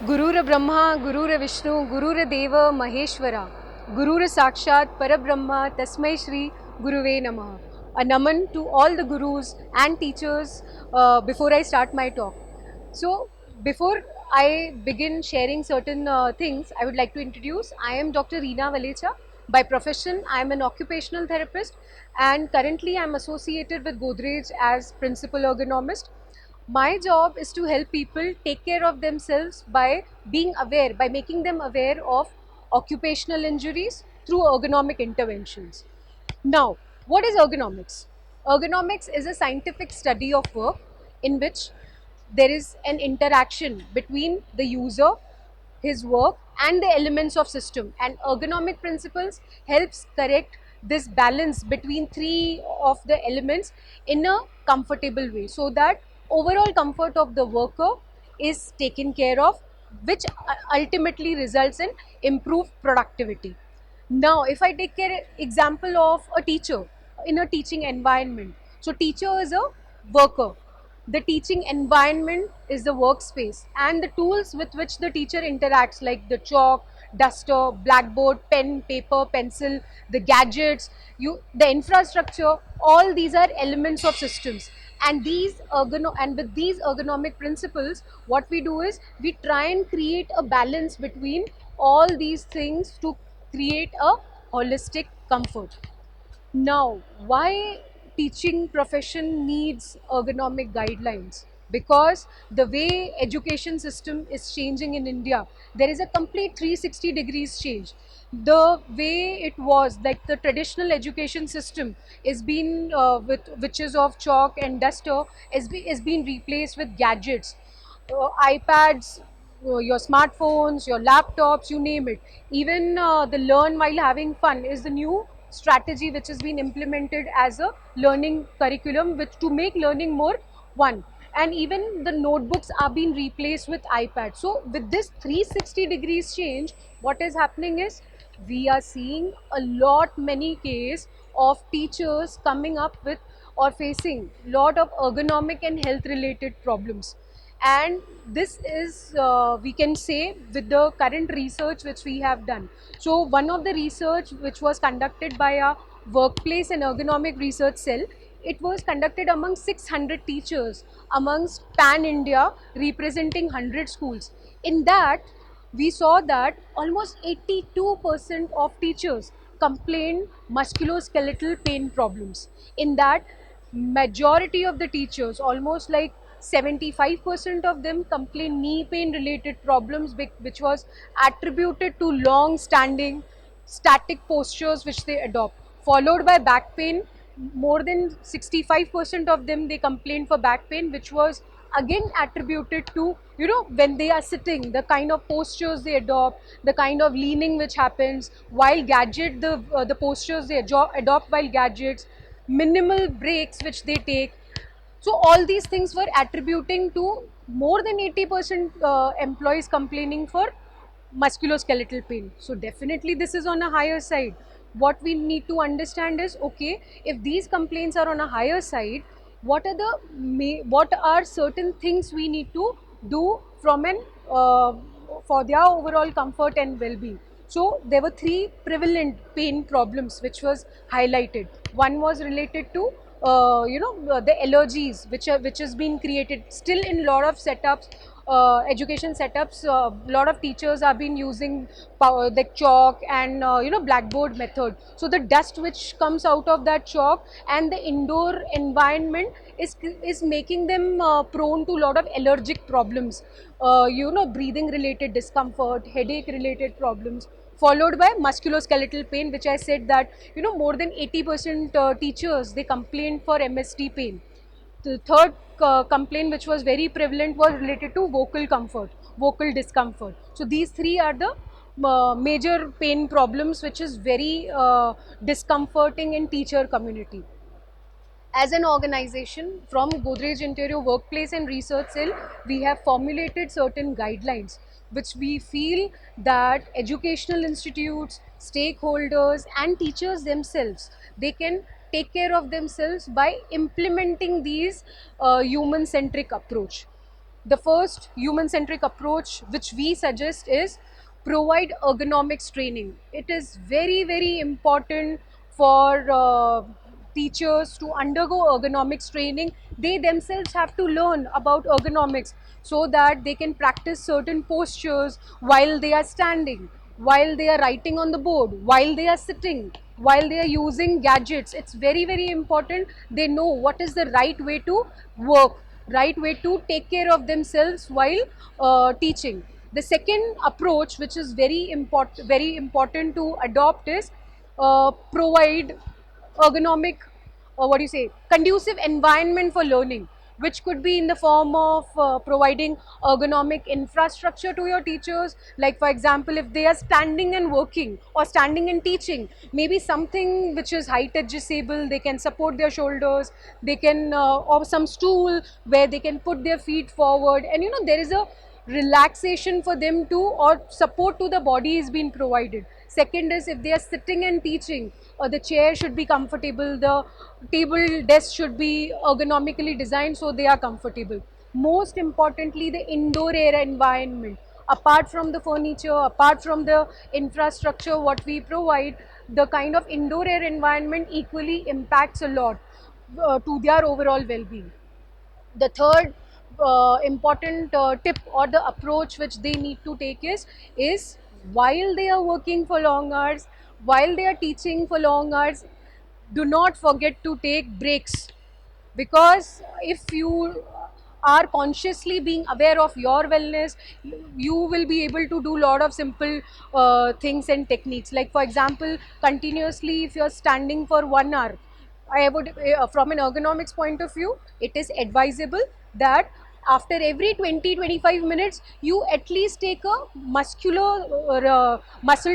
Gurura Brahma, Gurura Vishnu, Gurura Deva, Maheshwara, Gurura Sakshat, Parabrahma, Tasmai Shri, Guruve Namaha. A naman to all the gurus and teachers before I start my talk. So, before I begin sharing certain things, I would like to introduce I am Dr. Reena Valecha. By profession, I am an occupational therapist and currently I am associated with Godrej as principal ergonomist. My job is to help people take care of themselves by being aware, by making them aware of occupational injuries through ergonomic interventions. Now, what is ergonomics? Ergonomics is a scientific study of work in which there is an interaction between the user, his work and the elements of system, and ergonomic principles helps correct this balance between three of the elements in a comfortable way, so that overall comfort of the worker is taken care of, which ultimately results in improved productivity. Now, if I take an example of a teacher in a teaching environment, so teacher is a worker. The teaching environment is the workspace and the tools with which the teacher interacts, like the chalk, duster, blackboard, pen, paper, pencil, the gadgets, the infrastructure, all these are elements of systems. And with these ergonomic principles, what we do is we try and create a balance between all these things to create a holistic comfort. Now, why teaching profession needs ergonomic guidelines? Because the way education system is changing in India, there is a complete 360 degrees change. The way it was, like the traditional education system is being with which is of chalk and duster, is being replaced with gadgets, iPads, your smartphones, your laptops, you name it. Even the learn while having fun is the new strategy which has been implemented as a learning curriculum, which to make learning more fun. And even the notebooks are being replaced with iPad. So with this 360 degrees change, what is happening is we are seeing a lot many case of teachers coming up with or facing lot of ergonomic and health related problems. And this is we can say with the current research which we have done. So one of the research which was conducted by a workplace and ergonomic research cell, it was conducted among 600 teachers amongst pan India, representing 100 schools. In that, we saw that almost 82% of teachers complained musculoskeletal pain problems. In that, majority of the teachers, almost like 75% of them, complain knee pain related problems, which was attributed to long standing static postures which they adopt, followed by back pain. More than 65% of them, they complained for back pain, which was again attributed to, when they are sitting, the kind of postures they adopt, the kind of leaning which happens while gadget, the postures they adopt while gadgets, minimal breaks which they take. So all these things were attributing to more than 80% employees complaining for musculoskeletal pain. So definitely this is on a higher side. What we need to understand is, okay, if these complaints are on a higher side, what are certain things we need to do from an for their overall comfort and well-being. So there were three prevalent pain problems which was highlighted. One was related to the allergies which has been created still in lot of setups, education setups. Lot of teachers have been using the chalk and blackboard method. So the dust which comes out of that chalk and the indoor environment is making them prone to lot of allergic problems, breathing related discomfort, headache related problems, followed by musculoskeletal pain, which I said that more than 80% teachers, they complained for MST pain. The third complaint which was very prevalent was related to vocal discomfort. So these three are the major pain problems which is very discomforting in teacher community. As an organization from Godrej Interior Workplace and Research Cell, we have formulated certain guidelines which we feel that educational institutes, stakeholders and teachers themselves, they can take care of themselves by implementing these human-centric approach. The first human-centric approach which we suggest is provide ergonomics training. It is very, very important for teachers to undergo ergonomics training. They themselves have to learn about ergonomics so that they can practice certain postures while they are standing, while they are writing on the board, while they are sitting, while they are using gadgets. It's very, very important they know what is the right way to work, right way to take care of themselves while teaching. The second approach which is very important to adopt is provide ergonomic, what do you say, conducive environment for learning, which could be in the form of providing ergonomic infrastructure to your teachers. Like for example, if they are standing and working or standing and teaching, maybe something which is height adjustable, they can support their shoulders, they can or some stool where they can put their feet forward, and there is a relaxation for them to, or support to the body is being provided. Second is, if they are sitting and teaching, the chair should be comfortable, the table desk should be ergonomically designed so they are comfortable. Most importantly, the indoor air environment, apart from the furniture, apart from the infrastructure what we provide, the kind of indoor air environment equally impacts a lot to their overall well-being. The third important tip or the approach which they need to take is while they are working for long hours, while they are teaching for long hours, do not forget to take breaks. Because if you are consciously being aware of your wellness, you will be able to do a lot of simple things and techniques. Like for example, continuously if you're standing for 1 hour, I would, from an ergonomics point of view, it is advisable that after every 20-25 minutes, you at least take a muscle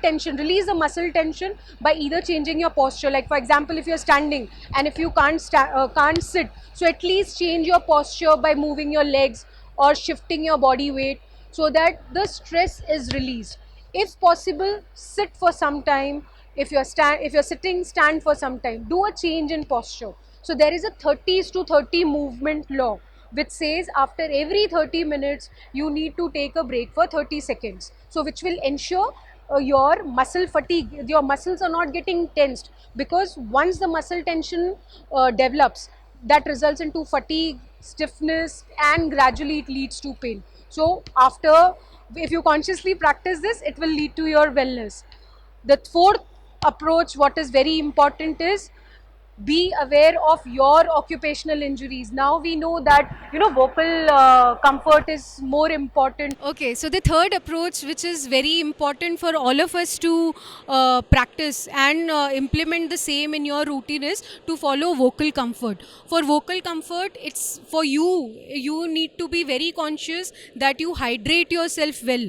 tension, release the muscle tension by either changing your posture. Like for example, if you're standing and if you can't sit, so at least change your posture by moving your legs or shifting your body weight so that the stress is released. If possible, sit for some time. If you're sitting, stand for some time. Do a change in posture. So there is a 30s to 30 movement law which says after every 30 minutes you need to take a break for 30 seconds. So which will ensure your muscle fatigue, your muscles are not getting tensed, because once the muscle tension develops, that results into fatigue, stiffness, and gradually it leads to pain. So after, if you consciously practice this, it will lead to your wellness. The fourth approach, what is very important, is be aware of your occupational injuries. Now we know that vocal comfort is more important. Okay, so the third approach, which is very important for all of us to practice and implement the same in your routine, is to follow vocal comfort. For vocal comfort, it's for you. You need to be very conscious that you hydrate yourself well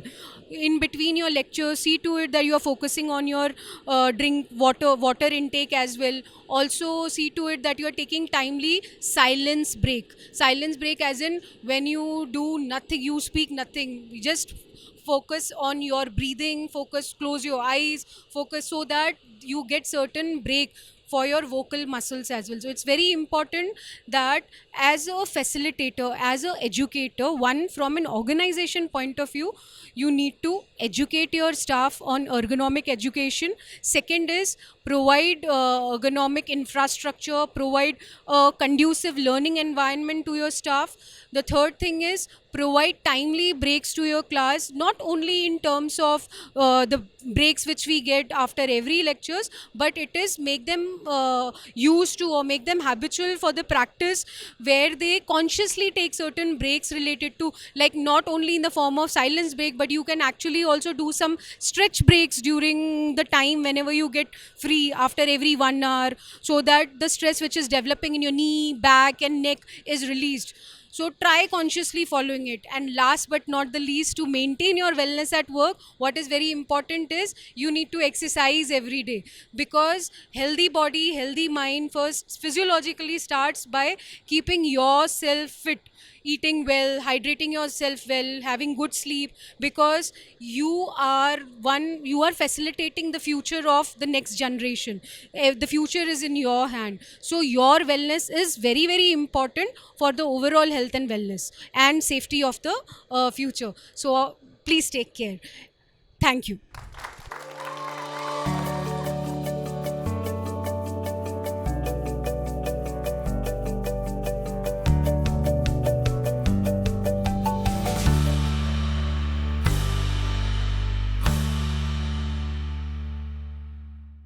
in between your lectures. See to it that you are focusing on your drink water intake as well. Also see to it that you are taking timely silence break, as in when you do nothing, you speak nothing, you just focus on your breathing, focus, close your eyes, focus, so that you get certain break for your vocal muscles as well. So it's very important that as a facilitator, as a educator, one, from an organization point of view, you need to educate your staff on ergonomic education. Second is provide ergonomic infrastructure, provide a conducive learning environment to your staff. The third thing is provide timely breaks to your class, not only in terms of the breaks which we get after every lectures, but it is make them used to, or make them habitual for the practice, where they consciously take certain breaks related to, like not only in the form of silence break, but you can actually also do some stretch breaks during the time whenever you get free after every 1 hour, so that the stress which is developing in your knee, back and neck is released. So try consciously following it. And last but not the least, to maintain your wellness at work, what is very important is you need to exercise every day, because healthy body, healthy mind first physiologically starts by keeping yourself fit, eating well, hydrating yourself well, having good sleep, because you are facilitating the future of the next generation. The future is in your hand. So your wellness is very, very important for the overall health and wellness and safety of the future. So please take care. Thank you.